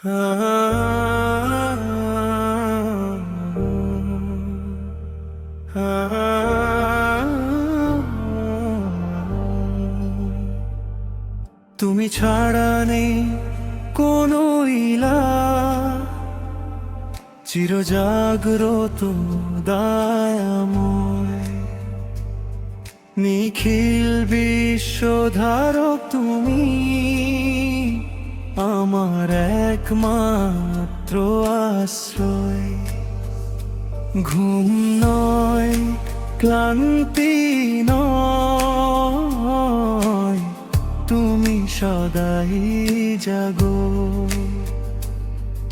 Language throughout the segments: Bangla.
তুমি ছাড়া নেই কোনো ইলা, চিরজাগ্রত দয়াময়, নিখিল বিশ্বধারক তুমি, আমার একমাত্র আশ্রয়। ঘুম নয়, ক্লান্তি নয়, তুমি সদাই জাগো।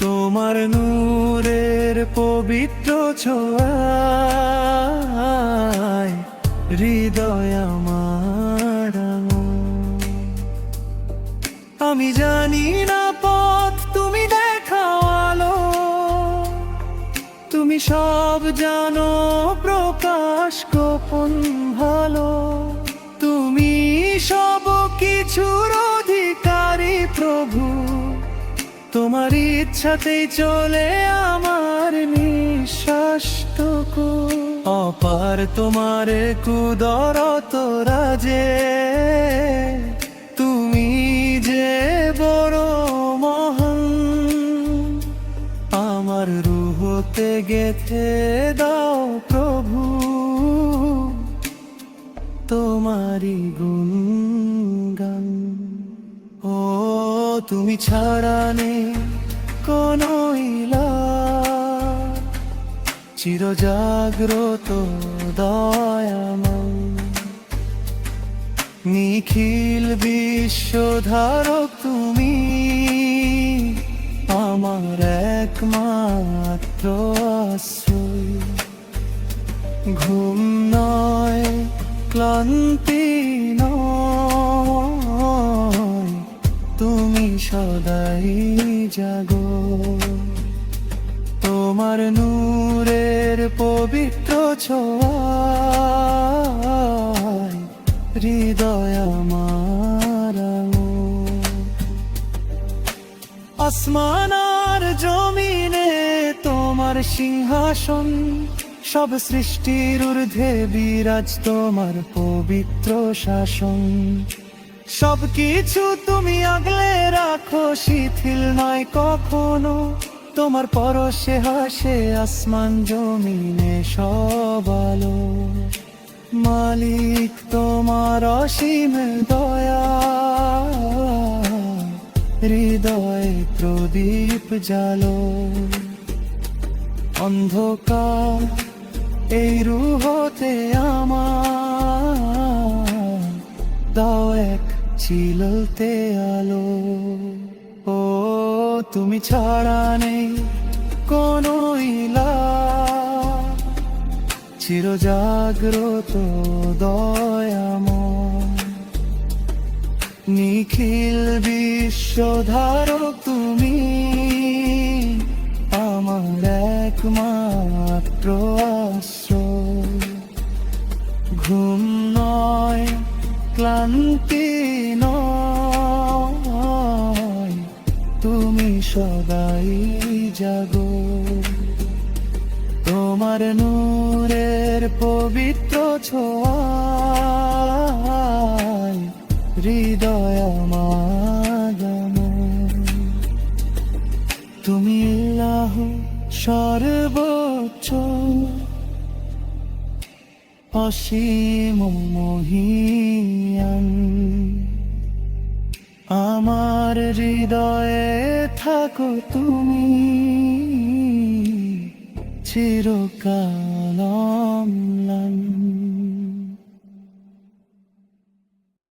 তোমার নূরের পবিত্র ছোঁয়ায় হৃদয় আমার আঙুল। আমি জানি না পথ, তুমি দেখাও আলো, তুমি সব জানো প্রকাশ গোপন ভালো। তুমি সব কিছুর অধিকারী প্রভু, তোমার ইচ্ছাতেই চলে আমার নিঃশ্বাসটুকু। অপার তোমার কুদরত রাজে, তুমি যে বড় মহান, আমার রুহতে গেঁথে দাও প্রভু তোমারি গুণগান। ও তুমি ছাড়া নেই কোনো ইলা, চিরজাগ্রত দয়াময়, নিখিল বিশ্বধারক তুমি, আমার একমাত্র আশ্রয়। ঘুম নয়, ক্লান্তি নয়, তুমি সদাই জাগো। তোমার নূরের পবিত্র ছোঁয়ায় হৃদয় আমার আঙুল। আসমান আর জমিনে তোমার সিংহাসন, সব সৃষ্টির ঊর্ধ্বে বিরাজ তোমার পবিত্র শাসন। সবকিছু তুমি আগলে রাখো, শিথিল নয় কখনো, তোমার পরশে হাসে আসমান জমিনে সব আলো। মালিক তোমার অসীম দয়া, হৃদয়ে প্রদীপ জালো। অন্ধকার এই রুহতে আমার, দাও এক চিলতে আলো। ও তুমি ছাড়া নেই কোনো ইলা, চিরজাগ্রত দয়াময়, নিখিল বিশ্বধারক তুমি, আমার একমাত্র আশ্রয়। ঘুম নয়, ক্লান্তি নয়, তুমি সদাই জাগো। তোমার নূরের পবিত্র ছোঁয়ায় হৃদয় আমার আঙুল। তুমি আল্লাহ সর্বোচ্চ, অসীম মহিয়ান, আমার হৃদয়ে থাকো তুমি চিরকাল অম্লান।